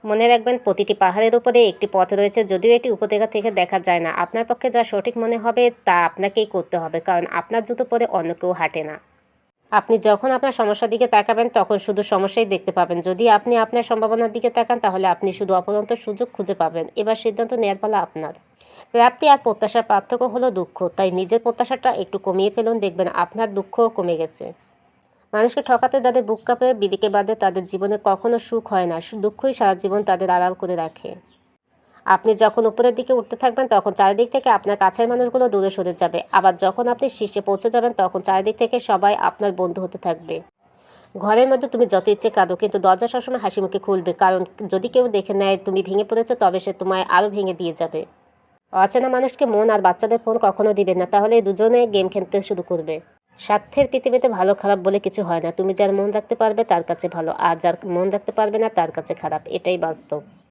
মনে রাখবেন, প্রতিটি পাহাড়ের উপরে একটি পথ রয়েছে। যদিও এটি উপত্যকা থেকে দেখা যায় না, আপনার পক্ষে যা সঠিক মনে হবে তা আপনাকেই করতে হবে, কারণ আপনার জুতো পরে অন্য কেউ হাঁটে না। আপনি যখন আপনার সমস্যার দিকে তাকাবেন তখন শুধু সমস্যাই দেখতে পাবেন। যদি আপনি আপনার সম্ভাবনার দিকে তাকান তাহলে আপনি শুধু অপরন্ত সুযোগ খুঁজে পাবেন। এবার সিদ্ধান্ত নেওয়ার পালা আপনার। প্রাপ্তি আর প্রত্যাশার পার্থক্য হলো দুঃখ, তাই নিজের প্রত্যাশাটা একটু কমিয়ে ফেলুন, দেখবেন আপনার দুঃখও কমে গেছে। মানুষকে ঠকাতে যাদের বুক কাঁপে, বিবেকে বাঁধে, তাদের জীবনে কখনো সুখ হয় না, দুঃখই সারা জীবন তাদের আড়াল করে রাখে। আপনি যখন উপরের দিকে উঠতে থাকবেন তখন চারিদিক থেকে আপনার কাছের মানুষগুলো দূরে সরে যাবে, আবার যখন আপনি শীর্ষে পৌঁছে যাবেন তখন চারিদিক থেকে সবাই আপনার বন্ধু হতে থাকবে। ঘরের মধ্যে তুমি যত ইচ্ছে কাঁদো, কিন্তু দরজা সবসময় হাসি মুখে খুলবে, কারণ যদি কেউ দেখে নেয় তুমি ভেঙে পড়েছো তবে সে তোমায় আরও ভেঙে দিয়ে যাবে। অচেনা মানুষকে মন আর বাচ্চাদের ফোন কখনো দিবেন না, তাহলে দুজনে গেম খেলতে শুরু করবে। স্বার্থের পৃথিবীতে ভালো খারাপ বলে কিছু হয় না, তুমি যার মন রাখতে পারবে তার কাছে ভালো, আর যার মন রাখতে পারবে না তার কাছে খারাপ, এটাই বাস্তব।